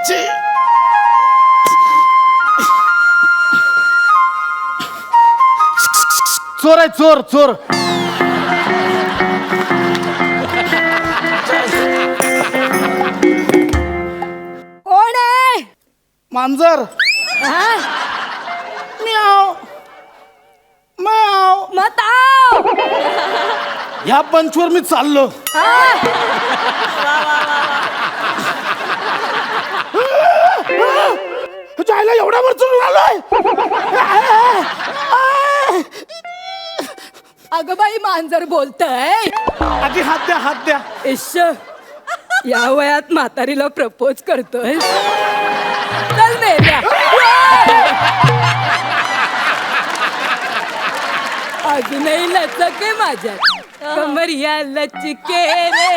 चोर आहे चोर चोर. कोण आहे? मांजर. म्याव म्याव. मत आव. ह्या पंचवर मी चाललो. जायला एवढा वर चढून आलोय. अगं बाई मांजर बोलतय. आधी हात द्या हात द्या. इश्श, या वयात म्हातारीला प्रपोज करतोय. चल मेल्या. अजूनही लचक आहे माझ्यात. कमरिया लचके रे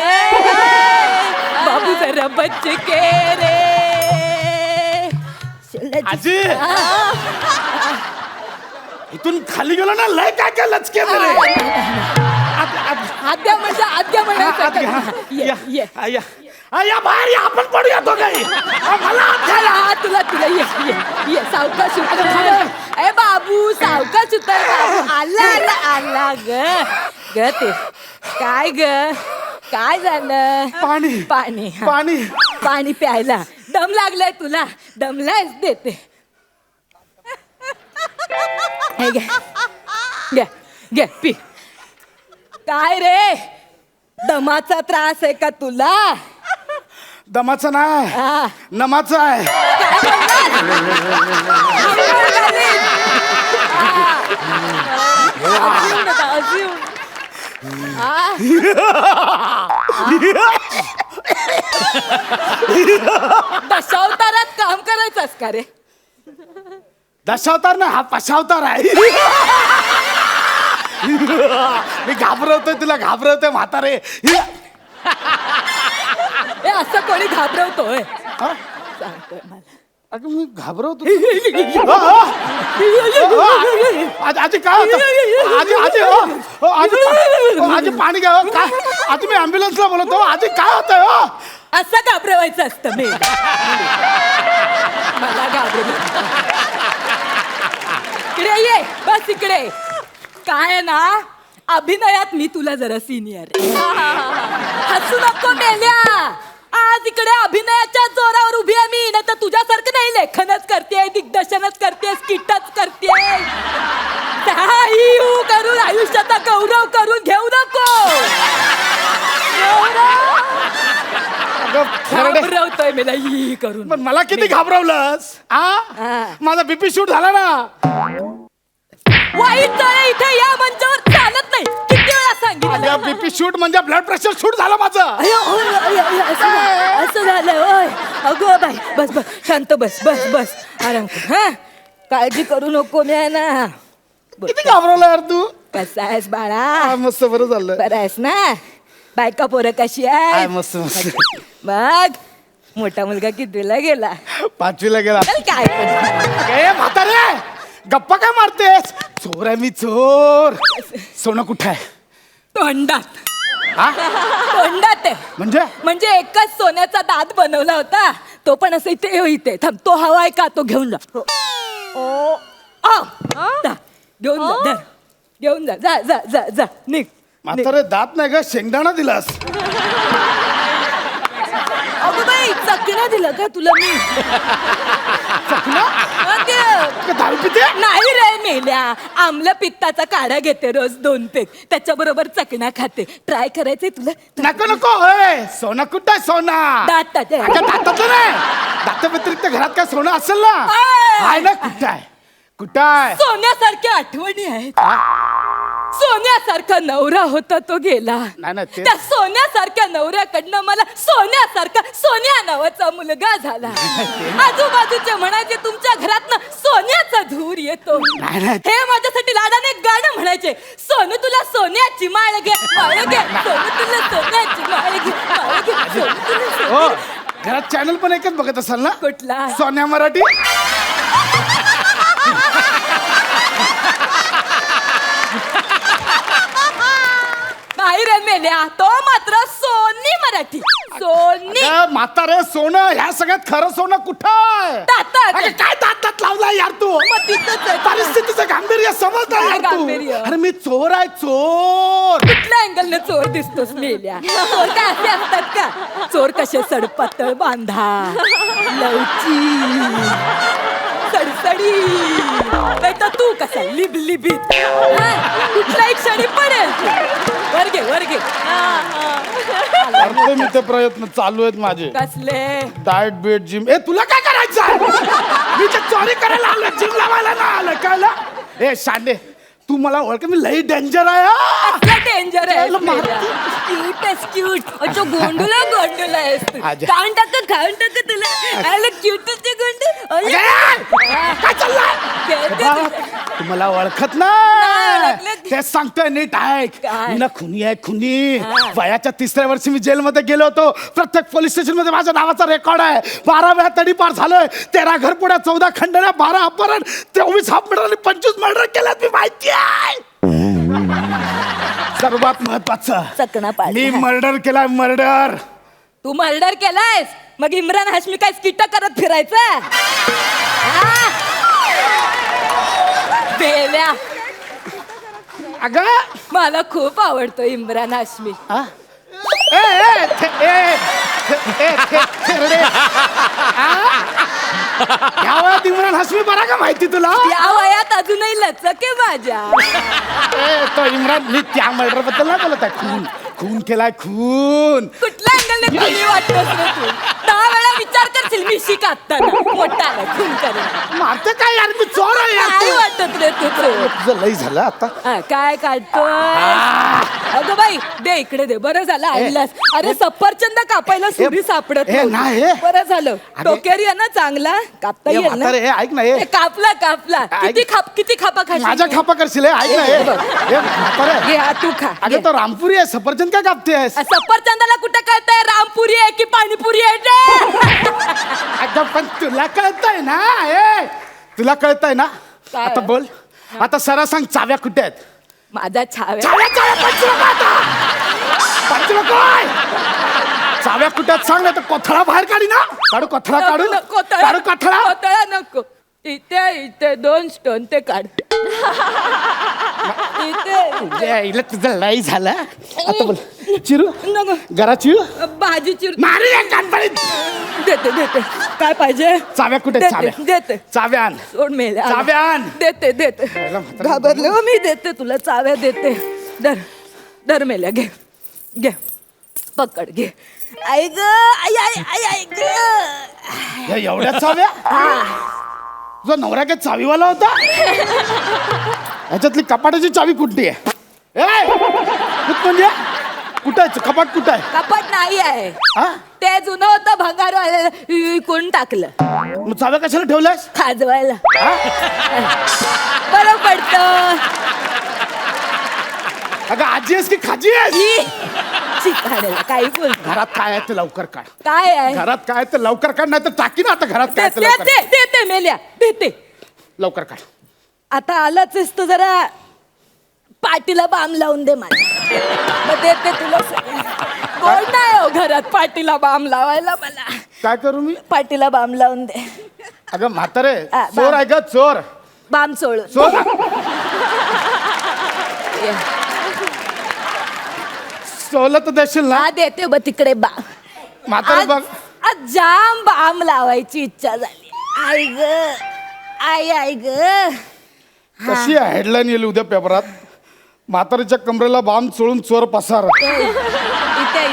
बाबू जरा बचके रे. आजी इथून खाली गेलो ना लय काय काय लचके रे. आद्या म्हणजे आद्या म्हणायचं. या बाहेर या आपण पडूया तो काही. तुला तुला ये ये ये सावकाश उतर. ए बाबू सावकाश उतर. आला आला आला ग ग ते काय ग काय झालं? पाणी पाणी पाणी पाणी प्यायला. दम लागलाय तुला? दमलायच देते. हे घे घे घे पी. काय रे दमाचा त्रास आहे का तुला? दमाचा नाही हा. नमाचा आहे. दशावतारात काम करायचंस का रे? दशावतार ना हा पशावतार आहे. मी घाबरवतोय तुला घाबरवतोय म्हातारे. ए असं कोणी घाबरवतोय? हा? सांगतोय मला. अगं मी घाबरवतो. आजी काय होतं? आजी आजी आजी पाणी घ्या. काय आजी मी ॲम्ब्युलन्सला बोलवतो. आजी काय होतंय हो? असं घाबरवायचं असतं मी. मला घाबरव. इकडे ये बस इकडे. काय आहे ना अभिनयात मी तुला जरा सिनियर. हसू नको मेल्या. आज इकडे अभिनयाच्या जोरावर उभी आहे मी. नाही तर तुझ्यासारखं नाही लेखनच करते दिग्दर्शनच करते स्किटच करते. करून आयुष्याचा गौरव करून घेऊ नको. घाबरवतोय मला ही करून. पण मला किती घाबरवलंस? हा. माझा बीपी शूट झाला ना. वाईट आहे इथे या मंचावर चालत नाही. किती वेळा सांगितलं? बीपी शूट म्हणजे ब्लड प्रेशर शूट झालं माझं. असं झालं होय. अगो बाई बस बस शांत बस बस बस आराम कर. हा काळजी करू नको मी आहे ना. किती घाबरवलं यार तू. कसा आहेस बाळा? मस्त बरं झालं. बरं आहेस ना? बायका पोरं कशी आहे? मस्त मस्त. मग मोठा मुलगा कितवीला गेला? 5वीला गेला. चल काय पण. ए म्हातारे गप्पा काय मारतेस? चोर आहे मी चोर. सोनं कुठं आहे? तोंडात. हा? तोंडात आहे. म्हणजे एकच सोन्याचा दात बनवला होता. तो पण असं इथे थांब. तो हवा आहे का? तो घेऊन जा. घेऊन जा धर. घेऊन जा जा जा जा जा निघ. म्हातारे दात नाही का शेंगदाणा दिलास? अगं बाई चकणा दिलं का तुला मी? दारू पिते? नाही रे मेल्या. आमला पित्ताचा काढा घेते रोज 2 पेग. त्याच्या बरोबर चकणा खाते. ट्राय करायचंय तुला? नको नको. सोना कुठं आहे सोना? दातात आहे. दाताचं नाही. दाता व्यतिरिक्त घरात काय सोनं असेल ना? आहे ना. कुठं आहे कुठं आहे? सोन्यासारख्या आठवणी आहेत. सोन्यासारखा नवरा होता तो गेला. नाही त्या सोन्यासारख्या नवऱ्याकडनं मला सोन्यासारखा सोन्या नावाचा मुलगा झाला. आजूबाजूचे म्हणायचे तुमच्या घरातनं सोन्याचा धूर येतो. हे माझ्यासाठी लाडाने गाणं म्हणायचे. सोनू तुला सोन्याची माळ घे माळ घे. सोनू तुला सोन्याची माळ घे माळ घे. सोनू तुला हो घरात चॅनल पण एकच बघत असाल ना? कुठला? सोन्या मराठी. नाही रे मेल्या. तो मात्र सोनी मराठी. सोनी म्हातारे सोनं ह्या सगळ्यात खरं सोनं कुठं आहे? दातात. अगं, काय दातात लावलाय यार तू? मग तिथंच आहे. परिस्थितीचं गांभीर्य समजतं काय यार तू. गांभीर्य? अरे मी चोर आहे चोर. कुठल्या अँगलने चोर दिसतोस मेल्या? चोर काय असे असतात का? चोर कसे सडपातळ बांधा, लवची, सडसडी, नाही तर तू कसा लिबलिबीत. कुठल्याही क्षणी पडेल. वर घे वर घे. करतो मी ते प्रयत्न चालू आहेत माझे. कसले? डाएट बेट जिम. ए तुला काय करायचं? मी ते चोरी करायला आलो, जिम लावायला ना आलं कळलं? ए शांडे तू मला ओळख, मी लई डेंजर आहे हा. डेंजर आहे. क्यूट आहेस क्यूट. अच्छा गोंडूला गोंडूला आहेस तू. आजा. खाऊन टाक तुला. अरे क्यूटच ते गोंडू. काय चाललंय? तू मला ओळखत नाही. तेच सांगतोय नीट ऐक. काय? मी ना खुनी आहे खुनी. वयाच्या 3ऱ्या वर्षी मी जेलमध्ये गेलो होतो. प्रत्येक पोलीस स्टेशन मध्ये माझ्या नावाचा रेकॉर्ड आहे. 12 वेळा तडीपार झालोय. 13 घरपुड्या, 14 खंडण्या, 12 अपहरण, 24 हाफ मर्डर आणि 25 मर्डर केल्यात. मी माहिती आहे. सर्वात महत्वाचं चकना पाडली. मी मर्डर केलाय मर्डर. तू मर्डर केलायस मग इम्रान हाशमी काय स्किट करत फिरायचं? बेल्या अगं मला खूप आवडतो इम्रान हाशमी. हा? ए, ए, थे- ए, थे- ए, थे- थेरडे. या वयात इम्रान हाशमी बरा का माहिती तुला? या वयात अजूनही लचक आहे माझ्या. ए, तो इम्रान, मी त्या मर्डर बद्दल नाही बोलत आहे. खून खून केलाय खून. कुठल्या अँगलने खुनी वाटतोस रे तू? 10 वेळा विचार करशील मी शिकाताना मोठा आला खून करेल. मारते काय यार, मी चोर आहे यार. काय वाटत रे तुझं? तुझं लई झालं आता. काय काढतोय? अगं बाई दे इकडे दे. बरं झालं आणलास. अरे सफरचंद कापायला सुरी सापडत ए, नव्हती. नाही. बरं झालं. अगं. डोक्यारी आहे ना चांगला कापता ए, येईल ना? म्हातारे, ए, ऐक ना ए. ए, कापला कापला. किती खापा खाशील? माझ्या खापा करशील ए, ऐक ना ए. ए, बघ. ए, म्हातारे. घे हा तू खा. घे. अगं तो रामपुरी आहे, सफरचंद काय कापतेस? सफरचंदाला कुठं कळतंय रामपुरी आहे की पाणीपुरी आहे ते? अगं पण तुला कळतंय ना ए, तुला कळतंय ना? काय? आता बोल. आता सरळ सांग, चाव्या कुठे आहेत? माझा छाव्या चाव्या चाव्या पंच नको आता. पंच नको आहे. चाव्या कुठे आहेत सांग, नाही तर कोथळा बाहेर काढी ना. काढू कोथळा, काढू काढू कोथळा. कोथळा नको. इथे 2 स्टोन ते काढ. इथे तुझं लई झालं. आता बोल. चिरू नको. घरा चिरू भाजी चिर. मारी या कानफडीत. देते काय पाहिजे? चाव्या कुठे आहेत? चाव्या देते चाव्या आण. सोड मेल्या. चाव्या आण. देते पहिला म्हातारा. घाबरले हो मी. देते तुला चाव्या देते. दर मेल्या घे घे पकड घे. आई ग आई ग. या एवढ्या चाव्या? तुझा नवरा काय चावीवाला होता? ह्याच्यातली कपाटाची चावी कुठली आहे? ए, कुठं म्हणजे कुठं आहे कपाट? कुठं आहे? कपाट नाही आहे. हा? ते जुनं होतं भंगार कोण टाकलं. मग चाव्या कशाला ठेवल्यास? खाजवायला हा? बरं पडतं. अगं आजी आहेस की खाजी आहेस? शिकायला काही बोल. घरात काय आहे ते लवकर काढ. काय आहे? घरात काय आहे ते लवकर काढ, नाही तर टाकी ना. आता घरात काय आहे ते लवकर काढ. देते मेल्या देते. लवकर काढ. आता आलाच आहेस तर जरा पाटीला बाम लावून दे मला. मग देते तुला सगळं. कोण नाही हो घरात पाटीला बाम लावायला मला. काय करू मी? पाटीला बाम लावून दे. अगं म्हातारे, हा, चोर आहे ग चोर. बाम सोडून. चोर सोलं तर देशील ना? हा देते बघ तिकडे बा. म्हातारे बघ. आज जाम बाम लावायची इच्छा झाली. आई ग आई ग. कशी हेडलाईन येईल उद्या पेपरात? म्हातारीच्या कमरेला बाम चोळून चोर पसार. इथे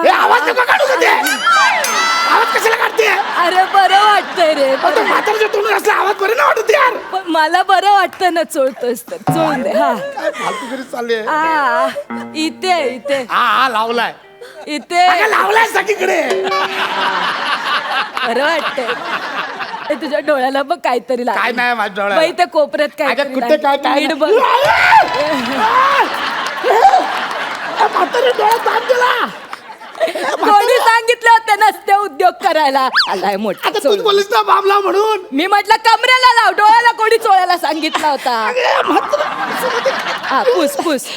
ए, आवाज नको काढू का ते? आवाज कशाला काढते? अरे बरं वाटतंय रे. म्हातारीच्या तोंडून असला आवाज बरे ना वाटत यार. पण मला बरं वाटतं ना चोळतोस तर चोळून दे. हा काय फालतू घरी चालले. इथे हा लावलाय. इथे अगं, लावलाय सगळीकडे. बरं वाटतंय. ते तुझ्या डोळ्याला बघ काहीतरी काय नाही माझ्या डोळ्याला. बाई ते कोपऱ्यात अगं, काहीतरी कुठे काय काय नीट बघ. म्हातारी डोळ्यात बाम दिला. कोणी सांगितलं होतं नसते उद्योग करायला. आलाय मोठा आता चोळ. तूच बोललीस ना बाबला म्हणून. मी म्हटलं कमरेला लाव, डोळ्याला कोणी चोळायला सांगितला होता. हा, पुस पुस.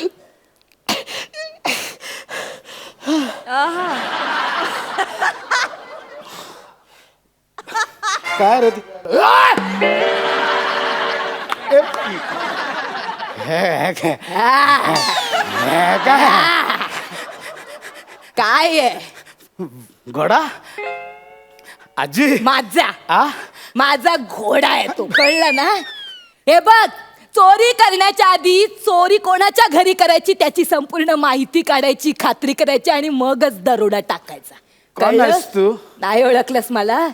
काय रे ती? काय आहे घोडा आजी माझा माझा घोडा आहे तो, कळलं ना? हे बघ, चोरी करण्याच्या आधी चोरी कोणाच्या घरी करायची त्याची संपूर्ण माहिती काढायची, खात्री करायची आणि मगच दरोडा टाकायचा. कोण आहेस तू? नाही ओळखलंस मला?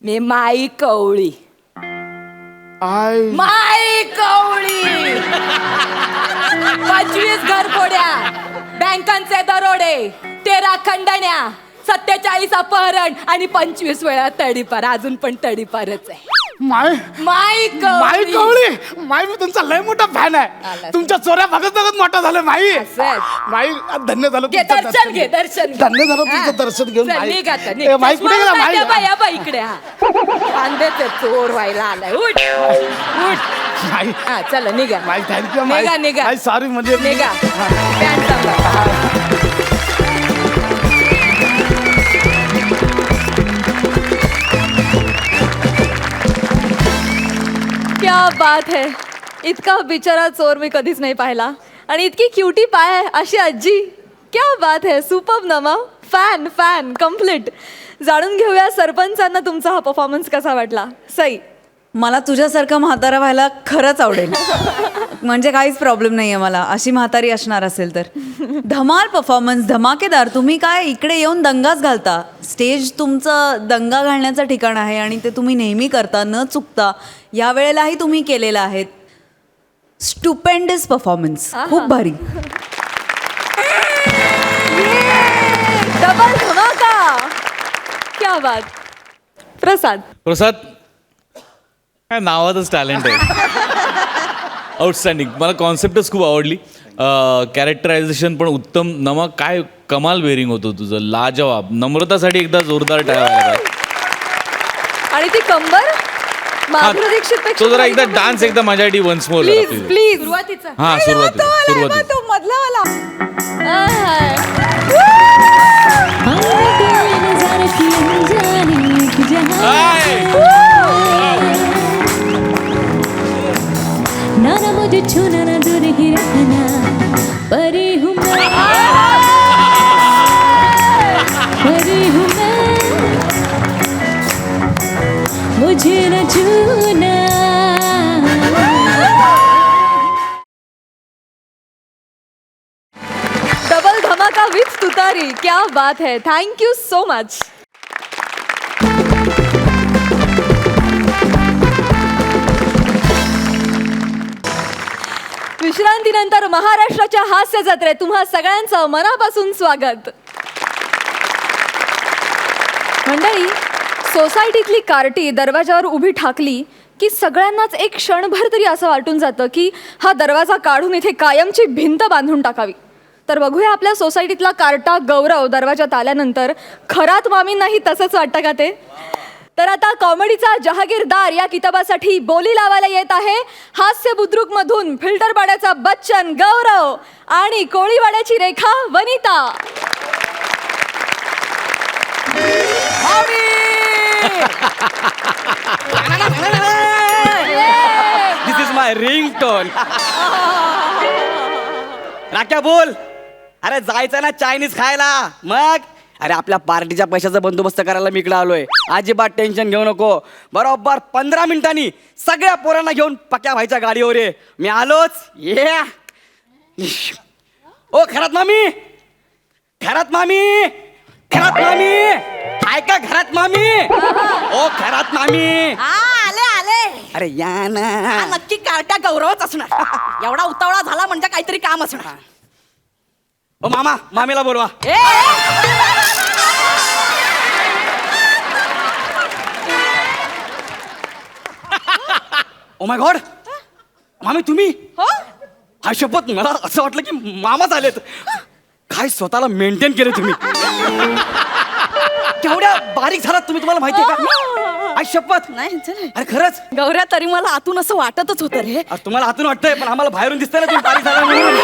मी माई कवळी. माई कवळी. 25 घरफोड्या, बँकांचे दरोडे, 13 खंडण्या, 47 अपहरण आणि 25 वेळा तडीपार. अजून पण तडीपारच आहे. माई कवळी. माई, मी तुमचा लय मोठा फॅन आहे. तुमच्या चोऱ्या बघत बघत मोठा झालं माई. माई, धन्य झालं घे दर्शन, घे दर्शन. धन्य झालं तुमचं दर्शन घेऊन. माई कुठे गेला? माई इकडे. हा, कांद्याचे चोर व्हायला आलाय. उठ उठ. माई, हा, चला निघा. माई थँक्यू. निघा निघा. माई सॉरी म्हणजे निघा. पॅन्ट सांभाळ. क्या बात है. इतका बिचारा चोर मी कधीच नाही पाहिला आणि इतकी क्युटी पाय आहे अशी आजी. क्या बात है. सुपर्ब नमा. Fan fan complete. जाणून घेऊया सरपंचांना तुमचा हा परफॉर्मन्स कसा वाटला. सई, मला तुझ्यासारखं म्हातारा व्हायला खरंच आवडेल. म्हणजे काहीच प्रॉब्लेम नाही आहे मला, अशी म्हातारी असणार असेल तर. धमाल परफॉर्मन्स, धमाकेदार. तुम्ही काय इकडे येऊन दंगाच घालता. स्टेज तुमचं दंगा घालण्याचं ठिकाण आहे आणि ते तुम्ही नेहमी करता न चुकता. या वेळेलाही तुम्ही केलेलं आहे. स्टुपेंडस परफॉर्मन्स, खूप भारी. डबल धमाका. क्या बात. प्रसाद, काय नावातच टॅलेंट आहे. आउटस्टँडिंग. मला कॉन्सेप्टच खूप आवडली. कॅरेक्टरायझेशन पण उत्तम. नमा, काय कमाल बेरिंग होतं तुझं, लाजवाब. नम्रतासाठी एकदा जोरदार टाळ्या. आणि ती कंबर माधुरी दीक्षित पेक्षा तो जरा एकदा डान्स एकदा माझ्यासाठी वन्स मोर. Please please. सुरुवातीचा. हा, सुरुवातीचा. तो मधला ना मुझे छूना ना दूर ही रखना, परी हूँ मैं, परी हूँ मैं, मुझे न छूना. डबल धमाका विथ तुतारी. क्या बात है. Thank you so much. विश्रांतीनंतर महाराष्ट्राच्या हास्य जत्रेत तुम्हा सगळ्यांचं मनापासून स्वागत. मंडळी, सोसायटीतली कार्टी दरवाजावर उभी ठाकली की सगळ्यांनाच एक क्षणभर तरी असं वाटून जातं की हा दरवाजा काढून इथे कायमची भिंत बांधून टाकावी. तर बघूया आपल्या सोसायटीतला कार्टा गौरव दरवाजात आल्यानंतर खरात मामींनाही तसंच वाटतं का ते. तर आता कॉमेडीचा जहागीरदार या किताबासाठी बोली लावायला येत आहे हास्य बुद्रुक मधून फिल्टर पाड्याचा बच्चन गौरव आणि कोळीवाड्याची रेखा वनिता. दिस इज माय रिंगटोन. राख्या बोल. अरे जायचं ना चायनीज खायला. मग अरे आपल्या पार्टीच्या पैशाचा बंदोबस्त करायला मी इकडे आलोय. अजिबात टेन्शन घेऊ नको. बरोबर 15 मिनिटांनी सगळ्या पोरांना घेऊन पक्या भाईच्या गाडीवर ये. मी आलोच. ये ओ खरात मामी, खरात मामी, खरात मामी, हाय का घरात मामी? ओ खरात मामी. आले आले. अरे या ना. नक्की कार्ट्या गौरवच असणार. एवढा उतावळा झाला म्हणजे काहीतरी काम असणार. ओ मामा, मामीला बोलवा. ओ माय गॉड, मामी तुम्ही? हा शपथ, मला असं वाटलं की मामाच आलेत. काय स्वतःला मेंटेन केलं तुम्ही. केवढ्या बारीक झालात तुम्ही, तुम्हाला माहितीये का? आई शपथ. नाही चल अरे खरंच. गौऱ्या, तरी मला आतून असं वाटतच होतं रे. अरे तुम्हाला आतून वाटतंय, पण आम्हाला बाहेरून दिसतंय ना तुम्ही बारीक झाला म्हणून.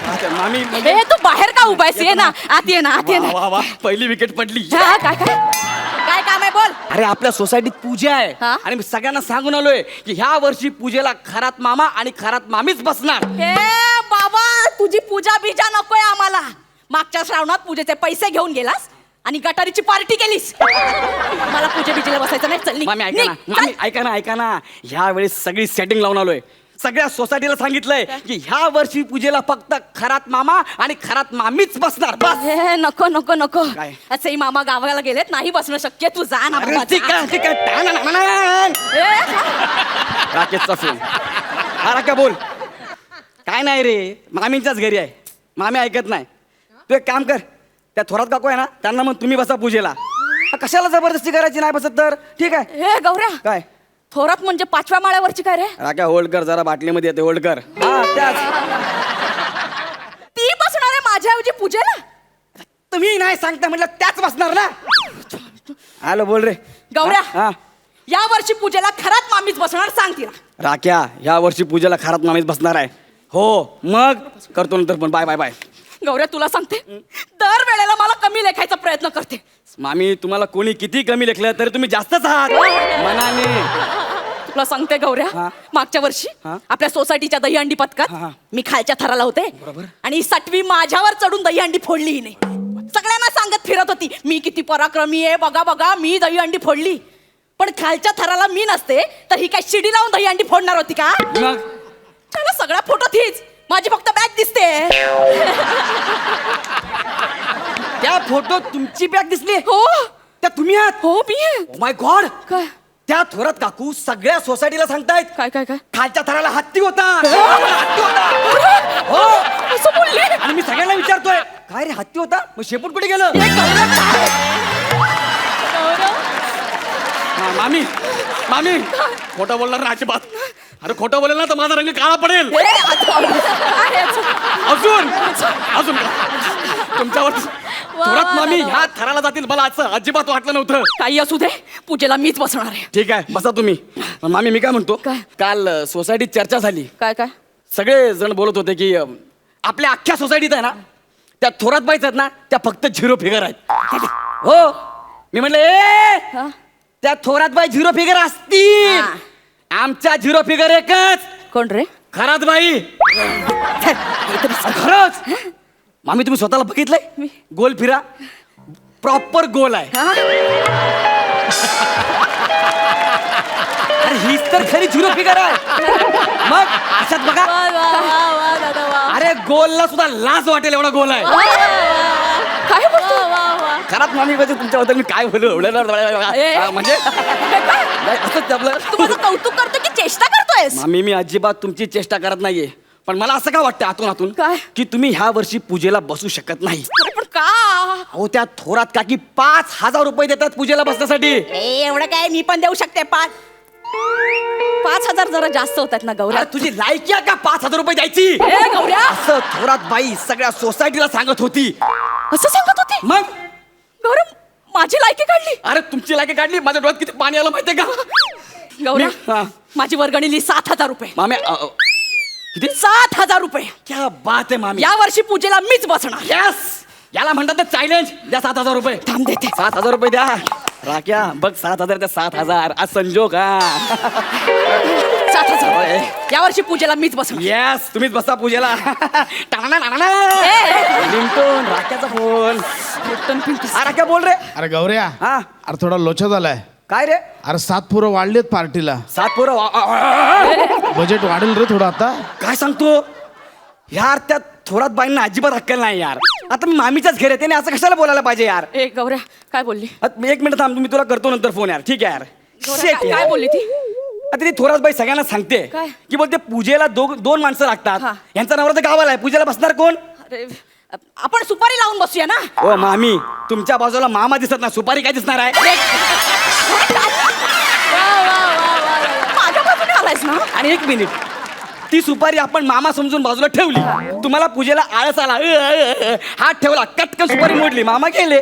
अच्छा, मामी म्हणजे- ए, तू बाहेर का उभायस? ये ना आत, ये ना आत, ये ना. वा वा वा, पहिली विकेट पडली. हा, काय काय काय काम आहे बोल. अरे आपल्या सोसायटीत पूजा आहे हा? आणि मी सगळ्यांना सांगून आलोय की ह्या वर्षी पूजेला खरात मामा आणि खरात मामीच बसणार. ए बाबा, तुझी पूजा बिजा नकोय आम्हाला. मागच्या श्रावणात पूजेचे पैसे घेऊन गेलास आणि गटारीची पार्टी केलीस. मला पूजे बिजेला बसायचं नाही. चल निघ, मामी ऐका ना, निघ, मामी चल. ऐका ना, ऐका ना. ह्या वेळेस सगळी सेटिंग लावून आलोय. सगळ्या सोसायटीला सांगितलंय की ह्या वर्षी पूजेला फक्त खरात मामा आणि खरात मामीच बसणार बस. ए, नको नको नको. काय? असेही मामा गावाला गेलेत, नाही बसणं शक्य. तू जा ना अरे बाबा, ठीक जा. आहे, ठीक आहे. टाणाणाणाण. ए, राकेशचा फोन. हा राख्या बोल. काय नाही रे, मामींच्याच घरी आहे. मामी ऐकत नाही. तू एक काम कर, त्या थोरात काकू आहे ना, त्यांना मग तुम्ही बसा पूजेला. कशाला जबरदस्ती करायची, नाही बसत तर ठीक आहे. ए गौऱ्या, काय थोरात म्हणजे 5व्या माळ्यावरची काय रे? राख्या होल्ड कर जरा, बाटलीमध्ये येते होल्ड कर. हा त्याच. ती बसणार आहे माझ्याऐवजी पूजेला? तुम्ही नाही सांगता म्हटलं त्याच बसणार ना. हॅलो बोल रे गौऱ्या, हा या वर्षी पूजेला खरात मामीच बसणार, सांग तिला. राख्या ह्या वर्षी पूजेला खरात मामीच बसणार आहे. हो मग करतो नंतर, पण बाय बाय बाय. गौऱ्या, तुला सांगते, दर वेळेला मला कमी लेखायचा प्रयत्न करते. मामी तुम्हाला कोणी किती कमी लेखलं तरी तुम्ही जास्तच आहात मनाने. तुला सांगते गौऱ्या, हा. मागच्या वर्षी हा. आपल्या सोसायटीच्या दहीहंडी हा, पथकात हा. मी खालच्या थराला होते आणि सटवी माझ्यावर चढून दहीहंडी फोडली हिने. सगळ्यांना सांगत फिरत होती, मी किती पराक्रमी आहे, बघा बघा मी दहीहंडी फोडली. पण खालच्या थराला मी नसते तर ही काय शिडी लावून दहीहंडी फोडणार होती का? मग त्याला सगळ्या फोटो तीच, माझी फक्त बॅग दिसते. त्या फोटो तुमची बॅग दिसली. हो त्या तुम्ही आहात. हो मी आहे. माय गॉड. काय त्या थोरात काकू सगळ्या सोसायटीला सांगतायत काय काय काय खालच्या थराला हत्ती होता. हत्ती होता. हो असं बोलली? आणि मी सगळ्यांना विचारतोय काय रे हत्ती होता, मग शेपूट कुठे गेलं? हा, मामी मामी खोटं बोलणार ना अजिबात. अरे खोटं बोलेल ना तर माझा रंग काळा पडेल. अजून अजून तुमच्यावर थोरात मामी ह्या थराला जातील मला असं अजिबात वाटलं नव्हतं. काही असू दे, पूजेला मीच बसणार आहे. ठीक आहे बसा तुम्ही. पण मामी मी काय म्हणतो, काय? काल सोसायटीत चर्चा झाली. काय काय सगळे जण बोलत होते की आपल्या अख्ख्या सोसायटीत आहे ना त्या थोरात बाईच आहेत ना, त्या फक्त झिरो फिगर आहेत. हो मी म्हणलं ए त्या थोरात बाई झिरो फिगर असतील. आमच्या झिरो फिगर एकच. कोण रे? खरात बाई. खरंच मामी तुम्ही स्वतःला बघितलंय? गोल फिरा प्रॉपर गोल आहे. अरे हीच तर खरी झिरो फिगर आहे. मग अशात बघा, अरे गोलला सुद्धा लाज वाटेल एवढा गोल आहे. काय बोलतो? खरात मामी म्हणजे तुमच्याबद्दल मी काय बोलू म्हणजे असंच आपलं. तू माझं कौतुक करतो की चेष्टा करतोयस? मामी मी अजिबात तुमची चेष्टा करत नाहीये, पण मला असं काय वाटतं आतून आतून काय? की तुम्ही ह्या वर्षी पूजेला बसू शकत नाही. अरे पण का? अहो त्या थोरात काकी 5,000 रुपये देतात पूजेला बसण्यासाठी. एवढं काय मी पण देऊ शकते. 5,000 जरा जास्त होतात ना गौऱ्या. अरे तुझी लायकी आहे का 5,000 रुपये द्यायची? ए गौऱ्या, असं थोरात बाई सगळ्या सोसायटीला सांगत होती. असं सांगत होती? मग गौऱ्या, माझी लायकी काढली. अरे तुमची लायकी काढली, माझ्या डोळ्यात किती पाणी आलं माहितीये का? गौऱ्या, हा. माझी वर्गणीली 7,000 रुपये. मामी किती? 7,000 रुपये. क्या बात आहे मामी. या वर्षी पूजेला मीच बसणार. यस याला म्हणतात ना चॅलेंज. द्या 7,000 रुपये. थांब देते. 7,000 रुपये द्या. राख्या बघ 7,000 त्या 7,000 आज संजोग. 7,000. या वर्षी पूजेला मीच बसणार. येस तुम्हीच बसा पूजेला. लिंटून राख्याचा फोन. हा राख्या बोल रे. अरे गौऱ्या, हा अरे थोडा लोचा झालाय. काय रे? अरे 7 पोरं वाढलेत पार्टीला. 7 पोरं बजेट वाढेल रे थोडं आता. काय सांगतो यार, त्या थोरात बाईंना अजिबात अक्कल नाही यार. आता मी मामीच्याच घरी आहे, त्याने असं कशाला बोलायला पाहिजे यार. ए गौऱ्या, काय बोलली? आता एक मिनिट थांब, मी तुला करतो नंतर फोन यार. ठीक आहे यार. गौऱ्या, Shit काय यार. बोलली ती? आता ती थोरात बाई सगळ्यांना सांगते काय? की बोलते पूजेला दोन माणसं लागतात. हा. यांचा नवरा तर गावाला आहे, पूजेला बसणार कोण? अरे आपण सुपारी लावून बसूया ना. ओ मामी तुमच्या बाजूला मामा दिसत ना, सुपारी काय दिसणार आहे? माझ्या बाजूने आलायस ना. आणि एक मिनिट, ती सुपारी आपण मामा समजून बाजूला ठेवली. तुम्हाला पूजेला आळस आला, हात ठेवला, कटकन सुपारी मोडली, मामा गेले.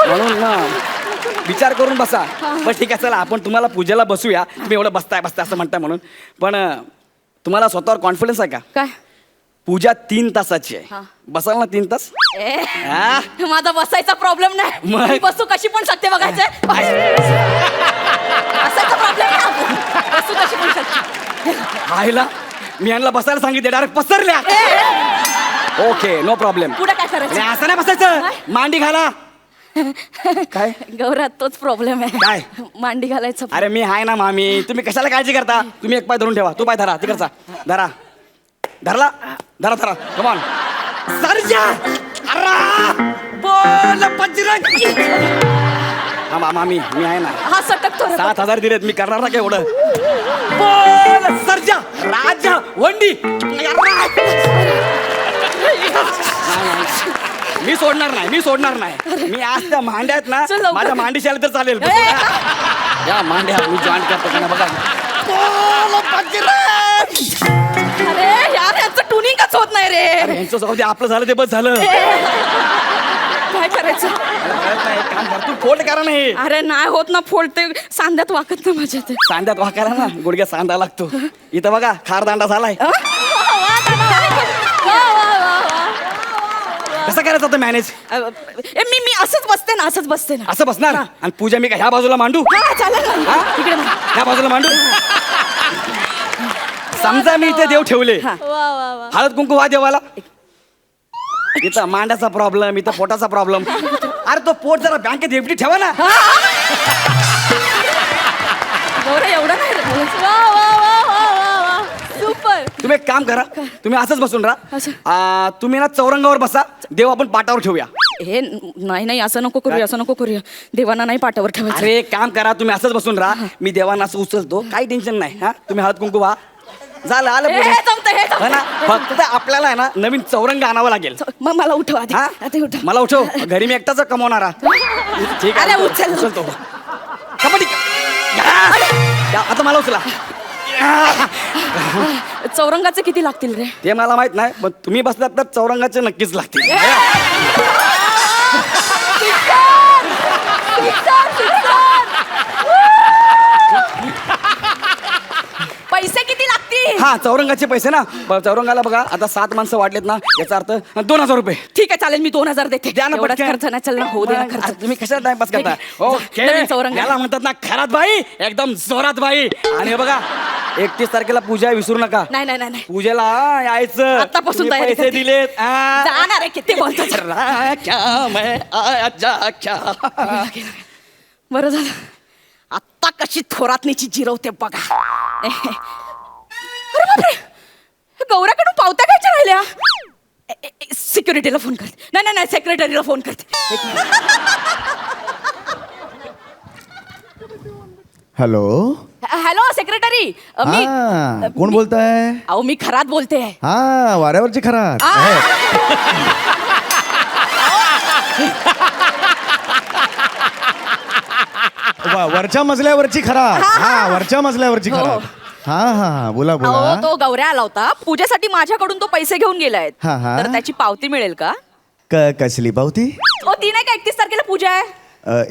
म्हणून ना विचार करून बसा. पण ठीक आहे, चला आपण तुम्हाला पूजेला बसूया. तुम्ही एवढं बसताय असं म्हणताय म्हणून. पण तुम्हाला स्वतःवर कॉन्फिडन्स आहे का? काय पूजा 3 तासाची आहे. बसाल ना 3 तास? हा? माझा बसायचा प्रॉब्लेम नाही. मग? मी बसू कशी पण शकते बघायचंय. बसायचा प्रॉब्लेम नाही. बसू कशी पण शकते. आईला मी यांना बसायला सांगितले, डायरेक्ट पसरल्या. Okay, no problem. पुढे काय करायचं? असं नाही बसायचं, मांडी घाला. काय? गौरात तोच प्रॉब्लेम आहे. काय? मांडी घालायचं. अरे मी आहे ना मामी, तुम्ही कशाला काळजी करता? तुम्ही एक पाय धरून ठेवा. तो पाय धरा, तिकडचा धरा. धरला, धरा, कमॉन. सरजा, अरा, बोल बजरंगी. हा मामी, मी आहे ना. हा सटकतो रे. 7,000 दिलेत, मी करणार ना काय एवढं. बोल सरजा, राजा, वंडी. मी सोडणार नाही. मी आज त्या मांड्या आहेत ना, चल लवकर. माझ्या मांडीशी आले तर चालेल. या मांड्या मी जॉईन करतो का ना बघा. अरे यार यांचं ट्युनिंगच होत नाही रे. अरे यांचं जाऊ दे, आपलं झालं ते बस झालं. काय करायचं? कळत नाही, काम भरपूर फोल्ड करा नाही. अरे नाही होत ना फोल्ड, ते सांध्यात वाकत ना माझ्या ते. सांध्यात वाकायला ना गुडघ्यात सांधा लागतो. इथं बघा खारदांडा झालाय. कसं करायचं आता मॅनेज? मी असंच बसते ना. असं बसणार आणि पूजा मी का ह्या बाजूला मांडू? हा चालेल ना. हा? इकडे बघ. ह्या बाजूला मांडू? समजा मी इथे देव ठेवले, हळद कुंकू वा देवाला. इथं मांडाचा प्रॉब्लेम, इथं पोटाचा प्रॉब्लेम. अरे तो पोट जरा बँकेत एफडी ठेवा ना. गौरा एवढं नाही रे. सुपर. तुम्ही एक काम करा, तुम्ही असंच बसून असं? राहा. तुम्ही ना चौरंगावर बसा, देव आपण पाटावर ठेवूया. हे नाही असं नको करूया. देवांना नाही पाठावर ठेवायचं. अरे एक काम करा, तुम्ही असंच बसून राहा. मी देवांना असं उचलतो, काही टेन्शन नाही. हा, तुम्ही हळद कुंकू वा. झालं, आलं पुढे. हे जमतं. हो ना? फक्त आपल्याला आहे ना नवीन चौरंग आणावं लागेल. मग मला उठव आधी. हा? आधी उठव. मला उठव, घरी मी एकटाच कमवणारा. ठीक आहे, अरे उचल. उचलतो. कबड्डी. या, आता मला उचला. चौरंगाचे किती लागतील रे? ते मला माहित नाही, पण तुम्ही बसलात तर चौरंगाचे नक्कीच लागतील. पैसे किती लागतील? हा, चौरंगाचे पैसे ना. चौरंगाला बघा आता 7 माणसं वाढलेत ना, याचा अर्थ 2,000 रुपये. ठीक आहे चालेल, मी 2,000 देते. द्या ना एवढाच पटकन. खर्च नाही. चल ना, होऊ दे ना खर्च. तुम्ही कशाला टाइमपास करता? ठीक आहे. नवीन चौरंग. याला म्हणतात ना खरात बाई, एकदम जोरात बाई. आणि हे बघा 31 तारखेला पूजा विसरू नका. नाही. पूजेला यायचं. आत्तापासून तुम्ही तयारी पैसे करते. दिलेत. जाणार आहे किती बोलतो. बरं झालं आत्ता कशी थोरातनीची जिरवते बघा. अरे बापरे, गौऱ्याकडून पावत्या घ्यायच्या राहिल्या. सिक्युरिटीला फोन करते. नाही सेक्रेटरीला फोन करते. हॅलो. Hello secretary. मी हा, कोण बोलताय? अहो मी खरात बोलते. हा, वाऱ्यावरची खरात. वरच्या मजल्यावरची खरात. हा, वरच्या मजल्यावरची खरात. हा, बोला अहो बोला. तो गौऱ्या आला होता पूजेसाठी, माझ्याकडून तो पैसे घेऊन गेलाय. हा, हा. तर त्याची पावती मिळेल का? कसली पावती? हो ती नाही का 31 तारखेला पूजा आहे.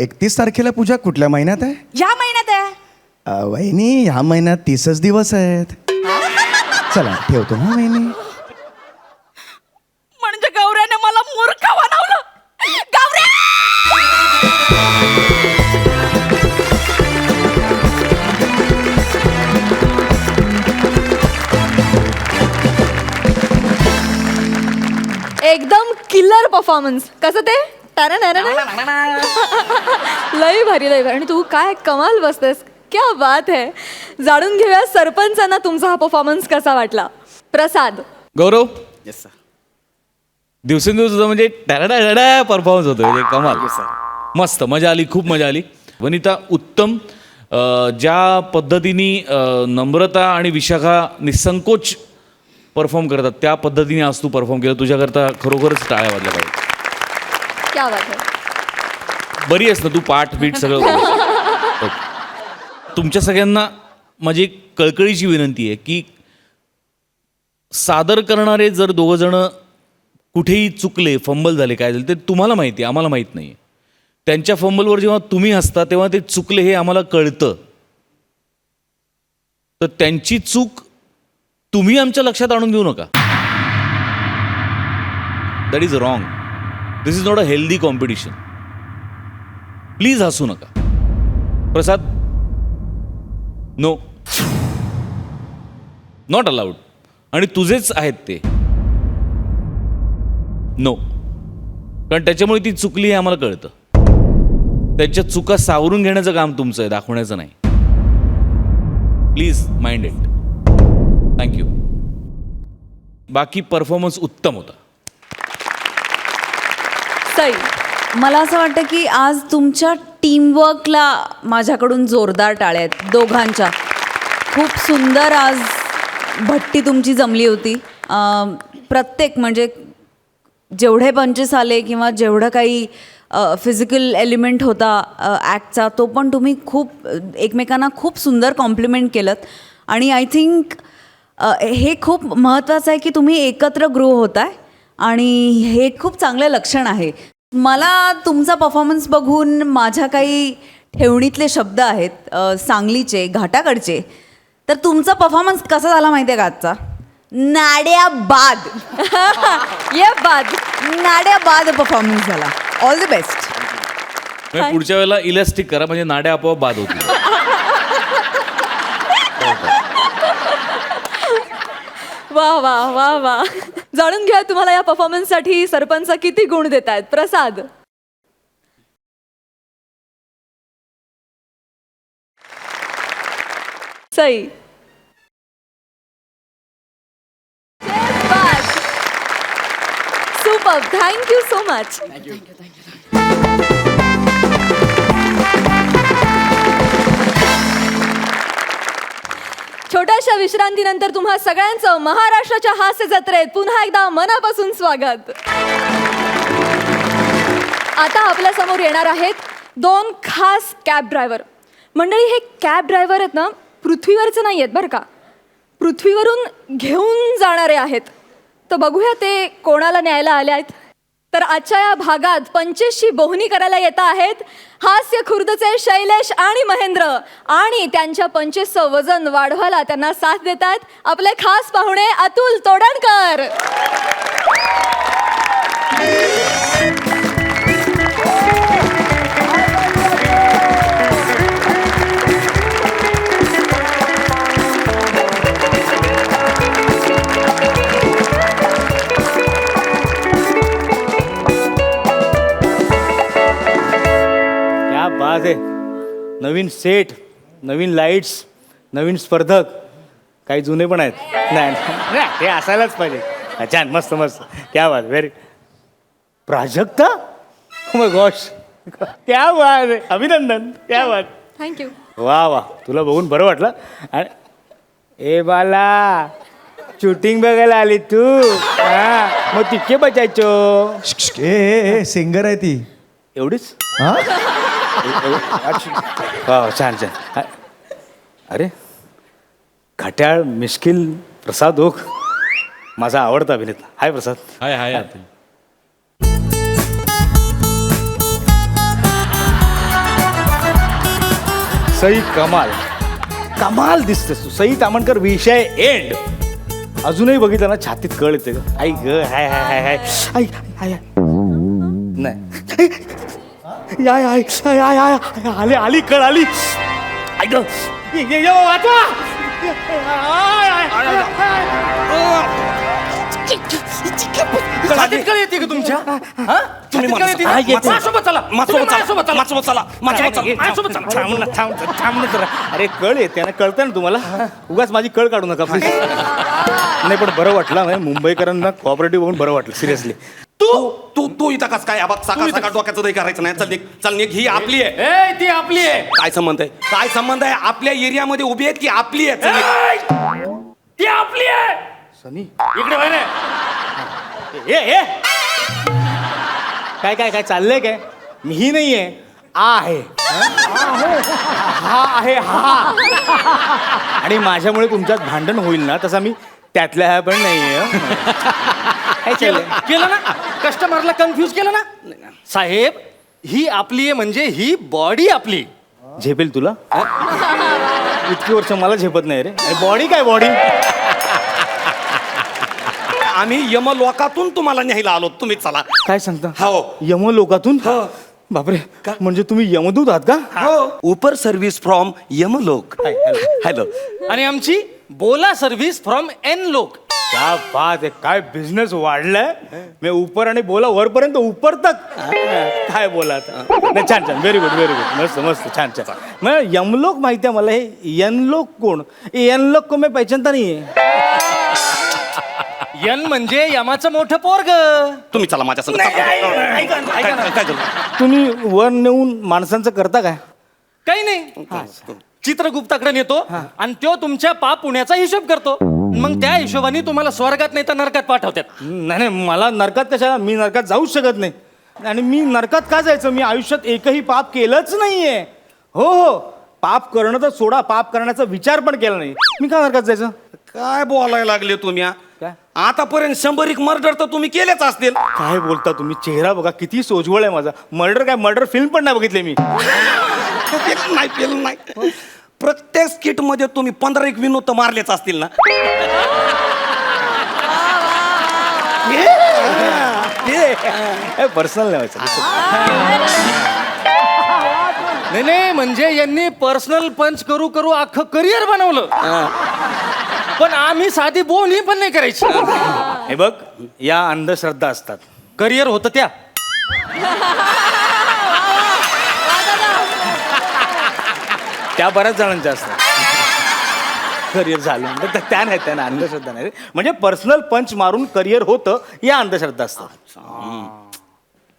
31 तारखेला पूजा कुठल्या महिन्यात आहे? या महिन्यात आहे. वहिनी, ह्या महिन्यात 30च दिवस आहेत. चला ठेवतो हा वहिनी. म्हणजे गौऱ्याने मला मूर्ख बनवलं. गौऱ्या एकदम किल्लर परफॉर्मन्स. कसं ते? लय भारी. आणि तू काय कमाल बसतेस. क्या बात है. जाणून घेऊया सरपंचांना तुमचा हा परफॉर्मन्स कसा वाटला. प्रसाद. गौरव, येस सर. दिवसेंदिवस तुझा म्हणजे परफॉर्मन्स होतो, म्हणजे कमाल. मस्त मजा आली, खूप मजा आली. वनिता उत्तम. ज्या पद्धतीने नम्रता आणि विशाखा निसंकोच परफॉर्म करतात त्या पद्धतीने आज तू परफॉर्म केलं. तुझ्याकरता खरोखरच टाळ्या वाजल्या पाहिजे. क्या बात है. बरी आहेस ना तू? पाठ बीट सगळं ओके. तुमच्या सगळ्यांना माझी एक कळकळीची विनंती आहे की सादर करणारे जर दोघं जण कुठेही चुकले, फंबल झाले, काय झाले, ते तुम्हाला माहिती आहे, आम्हाला माहीत नाही. त्यांच्या फंबलवर जेव्हा तुम्ही हसता तेव्हा ते चुकले हे आम्हाला कळतं. तर त्यांची चूक तुम्ही आमच्या लक्षात आणून देऊ नका. That is wrong. This is not a healthy competition. Please हसू नका. प्रसाद, नो, नॉट अलाउड. आणि तुझेच आहेत ते. नो, कारण त्याच्यामुळे ती चुकली हे आम्हाला कळतं. त्यांच्या चुका सावरून घेण्याचं काम तुमचं आहे, दाखवण्याचं नाही. Please mind it. थँक्यू. बाकी परफॉर्मन्स उत्तम होता. सई, मला असं वाटतं की आज तुमच्या टीमवर्कला माझ्याकडून जोरदार टाळ्या आहेत दोघांच्या. खूप सुंदर आज भट्टी तुमची जमली होती. प्रत्येक म्हणजे जेवढे पंचेस आले किंवा जेवढं काही फिजिकल एलिमेंट होता ॲक्टचा, तो पण तुम्ही खूप एकमेकांना खूप सुंदर कॉम्प्लिमेंट केलं. आणि आय थिंक हे खूप महत्त्वाचं आहे की तुम्ही एकत्र ग्रो होताय आणि हे खूप चांगलं लक्षण आहे. मला तुमचा परफॉर्मन्स बघून माझ्या काही ठेवणीतले शब्द आहेत सांगलीचे, घाटाकडचे. तर तुमचा परफॉर्मन्स कसा झाला माहिती आहे का आजचा? नाड्याबाद. ये बाद. नाड्याबाद परफॉर्मन्स झाला. All the best. पुढच्या वेळेला इलास्टिक करा, म्हणजे नाड्या आपोआप बाद होतील. वा वा वा वा. जाणून घ्या तुम्हाला या परफॉर्मन्ससाठी सरपंच किती गुण देत आहेत. Prasad. Sai. Super. Thank you so much. छोट्याशा विश्रांतीनंतर तुम्हा सगळ्यांचं महाराष्ट्राच्या हास्य जत्रेत पुन्हा एकदा मनापासून स्वागत. आता आपल्या समोर येणार आहेत 2 खास कॅब ड्रायव्हर. मंडळी, हे कॅब ड्रायव्हर आहेत ना, पृथ्वीवरचे नाही आहेत बरं का, पृथ्वीवरून घेऊन जाणारे आहेत. तर बघूया ते कोणाला न्यायला आले आहेत. तर आजच्या या भागात पंचेसची बोहणी करायला येत आहेत हास्य खुर्दचे शैलेश आणि महेंद्र. आणि त्यांच्या पंचेसचं वजन वाढवायला त्यांना साथ देत आहेत आपले खास पाहुणे अतुल तोडणकर. बात आहे. नवीन सेट, नवीन लाईट्स, नवीन स्पर्धक, काही जुने पण आहेत. नाही ते असायलाच पाहिजे. छान, मस्त मस्त. क्या बात. व्हेरी. प्राजक्ता, मग गॉश, क्या बात आहे. अभिनंदन. क्या बात. थँक्यू. वा वा, तुला बघून बरं वाटलं. आणि ए बाला, शूटिंग बघायला आली तू? हा, मग तितके बचायचो. ए सिंगर आहे ती. एवढीच? वा छान छान. अरे, खट्याळ, मिश्किल, प्रसाद ओक, माझा आवडता अभिनेता. हाय प्रसाद. हाय हाय अतुल. सई कमाल, कमाल दिसतेस तू. सई तामणकर विषय एंड. अजूनही बघितलं ना छातीत कळ येते ग. आई ग, हाय हाय हाय हाय. आई हाय हाय. नाही याय आय आय आय आय आली आली कळ आली. ऐक वाचवा. छातीत कळ येते का तुमच्या? अरे कळ येते ना, कळतं ना तुम्हाला. उगाच माझी कळ काढू नका प्लीज. नाही पण बरं वाटलं नाही, मुंबईकरांना कोऑपरेटिव्ह बघून बरं वाटलं सिरियसली. तू इथं कस काय सकाळ डोक्याचं दही करायचं नाही. चल निघ. ही आपली आहे. ती आपली आहे. काय संबंध आहे? काय संबंध आहे? आपल्या एरियामध्ये उभी आहेत की आपली आहे? ती आपली आहे. सनी इकडे वळ. ए काय काय काय चाललंय काय? मी नाही आहे, आहे. हा आहे हा. आणि माझ्यामुळे तुमच्यात भांडण होईल ना, तसा मी त्यातल्या ह्या पण नाही केलं ना कस्टमरला कन्फ्यूज केलं ना साहेब ही आपली आहे म्हणजे ही बॉडी आपली झेपेल तुला इतकी वर्ष मला झेपत नाही रे बॉडी काय बॉडी आम्ही यमलोकातून तुम्हाला न्यायला आलो, तुम्ही चला. काय सांगता हो. यमलोकातून बापरे म्हणजे तुम्ही यमदूत आहात का उपर सर्व्हिस फ्रॉम यमलोक. हॅलो. आणि आमची बोला सर्व्हिस फ्रॉम एन लोक. क्या बात आहे काय बिझनेस वाढलाय मी उपर आणि बोला वरपर्यंत उपर तक काय बोला आता नाही छान छान व्हेरी गुड मस्त मस्त छान छान मग यमलोक माहिती आहे मला हे यनलोक कोण यनलोक को मी पहिचानता नाही यन म्हणजे यमाचं मोठं पोरग. तुम्ही चला माझ्या संग. काय झालं? तुम्ही वर नेऊन माणसांचं करता काय काही नाही चित्रगुप्ताकडे नेतो आणि तो तुमच्या पाप पुण्याचा हिशोब करतो मग त्या हिशोबाने तुम्हाला स्वर्गात नाही तर नरकात पाठवतात. नाही नाही मला नरकात कशाला मी नरकात जाऊच शकत नाही आणि मी नरकात का जायचं मी आयुष्यात एकही पाप केलंच नाहीये हो पाप करणं तर सोडा पाप करण्याचा विचार पण केला नाही मी का नरकात जायचं काय बोलायला लागले तुम्ही हा? काय? आतापर्यंत 100 मर्डर तर तुम्ही केलेच असतील. काय बोलता तुम्ही चेहरा बघा किती सोजवळ आहे माझा मर्डर फिल्म पण नाही बघितली मी केलं नाही. प्रत्येक स्किट मध्ये तुम्ही 15 विनोद तर मारलेच असतील ना. पर्सनल नाही व्हायचं नाही म्हणजे यांनी पर्सनल पंच करू करू अख्खं करिअर बनवलं पण आम्ही साधी बोलही पण नाही करायची. हे बघ या अंधश्रद्धा असतात करिअर होतं त्या त्या बऱ्याच जणांच्या असतात करिअर झालं तर त्या नाही त्यांना अंधश्रद्धा नाही म्हणजे पर्सनल पंच मारून करिअर होतं या अंधश्रद्धा असतात.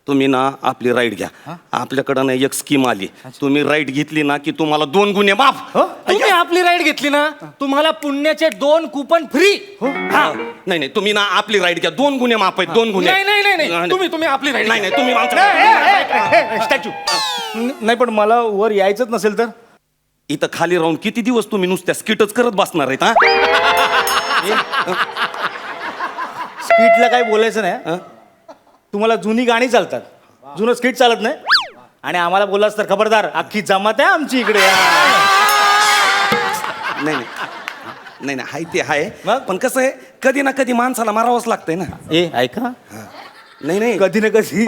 तुम्ही ना आपली राईड घ्या आपल्याकडं ना एक स्कीम आली तुम्ही राईड घेतली ना की तुम्हाला 2 गुन्हे माफ. तुम्ही आपली राईड घेतली ना तुम्हाला पुण्याचे 2 कुपन फ्री. नाही तुम्ही ना आपली राईड घ्या 2 गुन्हे माफ आहेत 2 गुन्हे. नाही तुम्ही आपली राईड नाही तुम्ही आमच्या स्टॅच्यू नाही पण मला वर यायचंच नसेल तर इथं खाली राहून किती दिवस तुम्ही नुसत्या स्किटच करत बसणार आहेत हा. स्किटला काही बोलायचं नाही तुम्हाला जुनी गाणी चालतात जुनं स्किट चालत नाही आणि आम्हाला बोलास तर खबरदार अख्खी जमात आहे आमची इकडे नाही हाय ते हाय पण कसं आहे कधी ना कधी माणसाला मारावंच लागतंय ना. ऐका नाही कधी ना कधी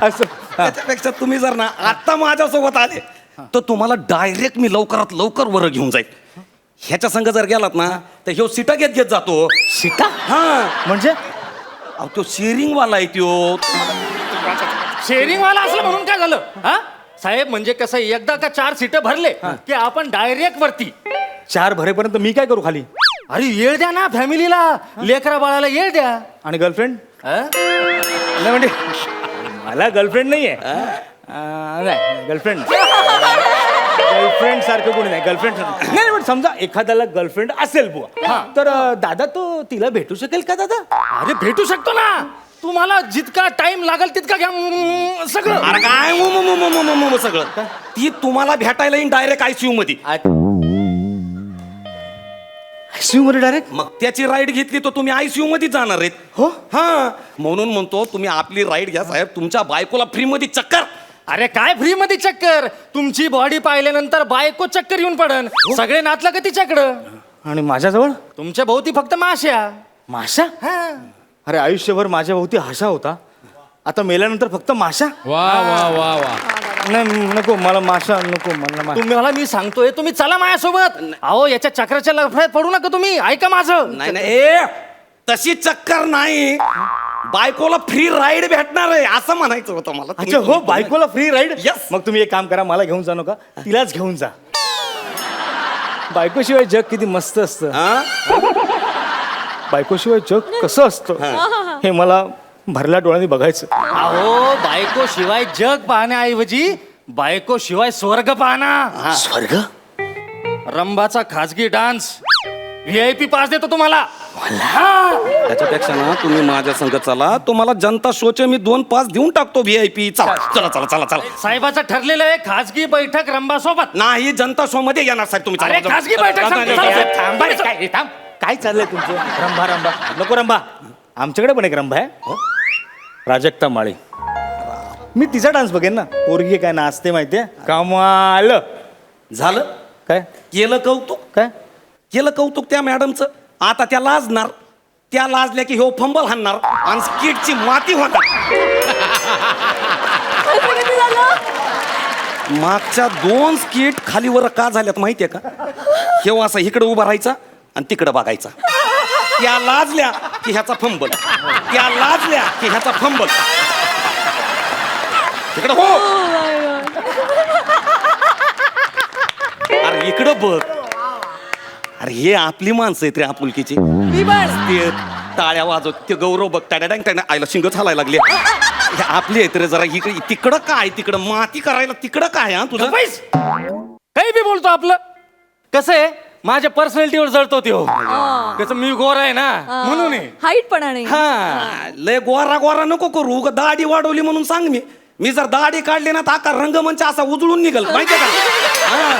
असं त्याच्यापेक्षा तुम्ही जर ना आता माझ्यासोबत आले तर तुम्हाला डायरेक्ट मी लवकरात लवकर वर घेऊन जाईल. ह्याच्या संग जर गेलात ना तर ह्यो सीटा घेत जातो. सीटा म्हणजे तो शेअरिंग वाला आहे त्यो. शेअरिंग वाला असलं म्हणून काय झालं हा साहेब म्हणजे कसं एकदा का 4 सीट भरले की आपण डायरेक्ट वरती 4 भरेपर्यंत मी काय करू खाली अरे येळ द्या ना फॅमिलीला लेकरा बाळाला येळ द्या. आणि गर्लफ्रेंड नाही म्हणजे मला गर्लफ्रेंड नाहीये नाही गर्लफ्रेंड सारखं कोणी नाही गर्लफ्रेंड नाही पण समजा एखाद्याला गर्लफ्रेंड असेल बुवा तर दादा तो तिला भेटू शकेल का दादा अरे भेटू शकतो ना तुम्हाला जितका टाइम लागेल तितका घ्या सगळं. अरे काय सगळं ती तुम्हाला भेटायला येईन डायरेक्ट ICU मध्ये. ICU मध्ये डायरेक्ट मग त्याची राईड घेतली तर तुम्ही ICU मध्ये जाणार आहेत. हो हा म्हणून म्हणतो तुम्ही आपली राईड घ्या साहेब तुमच्या बायकोला फ्री मध्ये चक्कर. अरे काय फ्री मध्ये चक्कर तुमची बॉडी पाहिल्यानंतर बायको चक्कर येऊन पडन सगळे नातलं का तिच्याकडं आणि माझ्याजवळ तुमच्या भोवती फक्त माश्या. माशा अरे आयुष्यभर माझ्या भोवती हाशा होता आता मेल्यानंतर फक्त माशा. वा वा वा वा नाही नको मला माशा नको मला तुम्हाला मी सांगतोय तुम्ही चला माझ्यासोबत. अहो याच्या चक्राच्या लफड्यात पडू नका तुम्ही ऐका माझं. नाही तशी चक्कर नाही बायकोला फ्री राईड भेटणार आहे असं म्हणायचं होतं मला. अच्छा हो बायकोला फ्री राईड Yes. मग तुम्ही एक काम करा मला घेऊन जा नका तिलाच घेऊन जा बायकोशिवाय जग किती मस्त असतं बायकोशिवाय जग कसं असतं हे मला भरल्या डोळ्यांनी बघायचं. अहो बायको शिवाय जग पाहण्याऐवजी बायको शिवाय स्वर्ग पाहना. स्वर्ग रंभाचा खाजगी डान्स VIP पास देतो तुम्हाला. त्याच्यापेक्षा ना तुम्ही माझ्या संग चला तुम्हाला जनता शोचे मी 2 पास देऊन टाकतो VIP. चला चला चला चला चला साहेबाचं ठरलेलं आहे खाजगी बैठक रंभा सोबत. नाही जनता शो मध्ये येणार साहेब तुम्ही अरे चला. खाजगी बैठक सांगतो, चला, चला. काय चाललंय तुमचं रंभा रंभा नको रंभा आमच्याकडे पण एक रंभा आहे प्राजक्ता माळी मी तिचा डान्स बघेन ना पोरगी काय नाचते माहितीये कमाल झालं काय केलं कौतुक काय केलं कौतुक त्या मॅडमचं आता त्या लाजणार त्या लाजल्या की ह्यो फंबल हाणणार आणि स्किटची माती होणार मागच्या 2 स्किट खालीवर का झाल्यात माहितीये का केव्हा असा इकडे उभा राहायचा आणि तिकडे बघायचा त्या लाजल्या की ह्याचा फंबल त्या लाजल्या की ह्याचा फंबल इकडे हो अरे इकडं बघ अरे हे आपली माणसं आहेत रे आपुलकीची ते टाळ्या वाजवत ते गौरव बघ टाळ्या आईला शिंग चालायला लागले हे आपली आहेत रे जरा इकडे तिकडं काय तिकडं माती करायला तिकडं काय हा तुझं काही बी बोलतो आपलं कसं आहे माझ्या पर्सनॅलिटीवर जळतो ते हो कसं मी गोर आहे ना म्हणून आहे. हाईट पण नाही हा लय गोरा गोरा नको करू उगा दाढी वाढवली म्हणून सांग मी जर दाढी काढली ना तर आका रंगमंच असा उजळून निघल माहितीये का हा.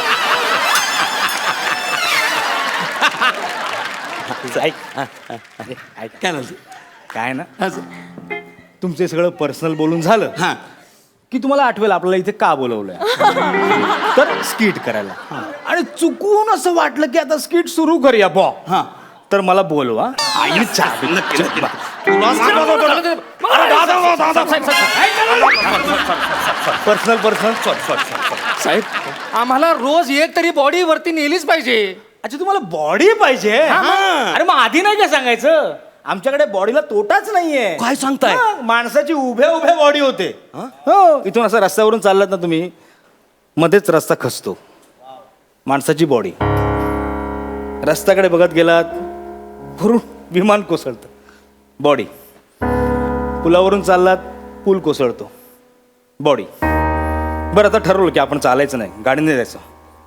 ऐक काय झालं? काय ना तुमचे सगळं पर्सनल बोलून झालं हा की तुम्हाला आठवेल आपल्याला इथे का बोलवलंय तर स्किट करायला आणि चुकून असं वाटलं की आता स्किट सुरू करूया बॉ हा तर मला बोलवा आणि चहा नक्की नक्की तुला सांगतो अरे दादा दादा पर्सनल पर्सनल साहेब आम्हाला रोज एक तरी बॉडी वरती नेलीच पाहिजे. अच्छा तुम्हाला बॉडी पाहिजे अरे मग आधी नाही काय सांगायचं आमच्याकडे बॉडीला तोटाच नाहीये काय सांगताय? मग माणसाची उभ्या उभ्या बॉडी होते हो इथून असं रस्त्यावरून चाललात ना तुम्ही मध्येच रस्ता खचतो माणसाची बॉडी रस्त्याकडे बघत गेलात भरून विमान कोसळतं बॉडी पुलावरून चाललात पूल कोसळतो बॉडी बरं आता ठरवलं की आपण चालायचं नाही गाडीने जायचं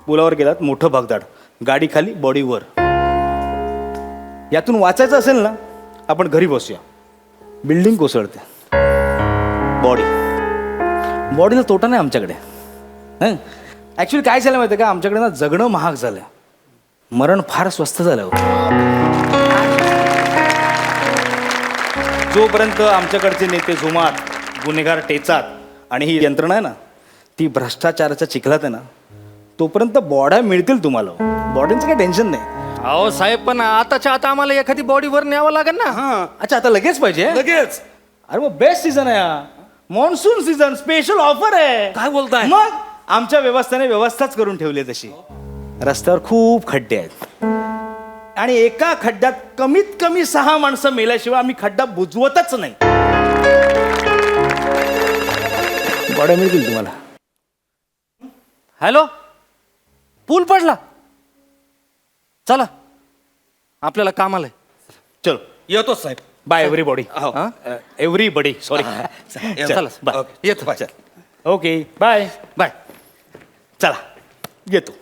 पुलावर गेलात मोठं भगदाड गाडी खाली बॉडी वर यातून वाचायचं असेल ना आपण घरी बसूया बिल्डिंग कोसळते बॉडीला तोटा नाही आमच्याकडे ॲक्च्युली काय झालं माहिती का आमच्याकडे ना जगणं महाग झालं मरण फार स्वस्त झालं जोपर्यंत आमच्याकडचे नेते झुमात गुन्हेगार टेचात आणि ही यंत्रणा आहे ना ती भ्रष्टाचाराच्या चिखलात आहे ना तोपर्यंत बॉड्या मिळतील तुम्हाला बॉडींचं काही टेन्शन नाही अहो साहेब पण आताच्या आता आम्हाला एखादी बॉडी वर न्यावं लागेल ना. हा अच्छा आता लगेच पाहिजे लगेच अरे मग बेस्ट सीझन आहे मॉन्सून सीझन स्पेशल ऑफर आहे काय बोलताय? मग आमच्या व्यवस्थेने व्यवस्थाच करून ठेवली आहे तशी रस्त्यावर खूप खड्डे आहेत आणि एका खड्ड्यात कमीत कमी 6 माणसं मेल्याशिवाय आम्ही खड्डा बुजवतच नाही बॉड्या मिळतील तुम्हाला हॅलो पूल पडला चला आपल्याला कामाला आहे. चलो येतो साहेब बाय एव्हरीबॉडी हो. एव्हरीबडी सॉरी चला बाय. येतो चल. Okay bye bye. चला येतो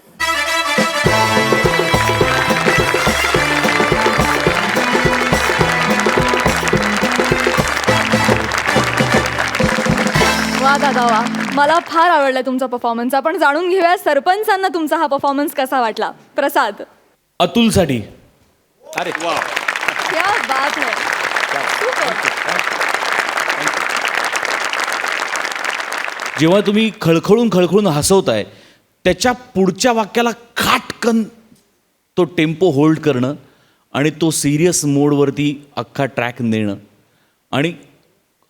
वा दादा वा मला फार आवडला तुमचा परफॉर्मन्स आपण जाणून घेऊया सरपंचांना तुमचा हा परफॉर्मन्स कसा वाटला प्रसाद अतुलसाठी अरे क्या बात है सुपर जेव्हा तुम्ही खळखळून हसवताय त्याच्या पुढच्या वाक्याला खाटकन तो टेम्पो होल्ड करणं आणि तो सिरियस मोडवरती अख्खा ट्रॅक नेणं आणि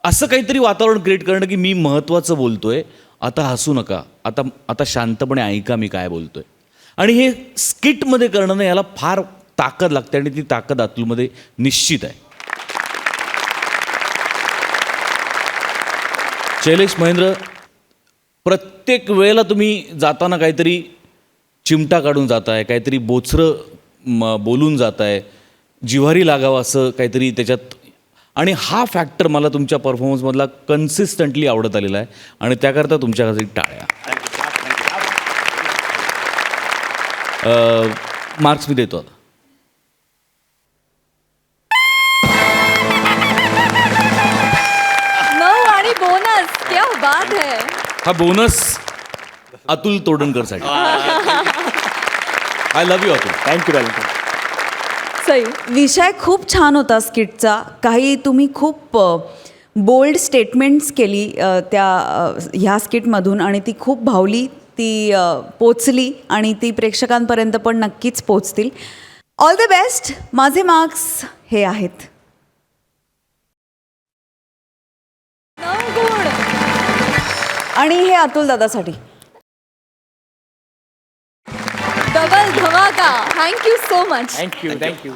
असं काहीतरी वातावरण क्रिएट करणं की मी महत्त्वाचं बोलतोय आता हसू नका आता शांतपणे ऐका मी काय बोलतोय आणि हे स्किटमध्ये करणं ना याला फार ताकद लागते आणि ती ताकद अतुलमध्ये निश्चित आहे. शैलेश महेंद्र प्रत्येक वेळेला तुम्ही जाताना काहीतरी चिमटा काढून जाताय काहीतरी बोचरं बोलून जाताय जिव्हारी लागावं असं काहीतरी त्याच्यात आणि हा फॅक्टर मला तुमच्या परफॉर्मन्समधला कन्सिस्टंटली आवडत आलेला आहे आणि त्याकरता तुमच्यासाठी टाळ्या. मार्क्स मी देतो आता. नऊ आणि बोनस क्या बात है हा बोनस अतुल तोडणकरसाठी. I love you Atul. Thank you Sai. विषय खूप छान होता स्किटचा. काही तुम्ही खूप बोल्ड स्टेटमेंट्स केली ह्या स्किटमधून आणि ती खूप भावली, ती पोचली आणि ती प्रेक्षकांपर्यंत पण नक्कीच पोचतील. All the best. माझे मार्क्स हे आहेत. 9 गुण. आणि हे अतुल दादासाठी. डबल धमाका. Thank you so much. थँक्यू.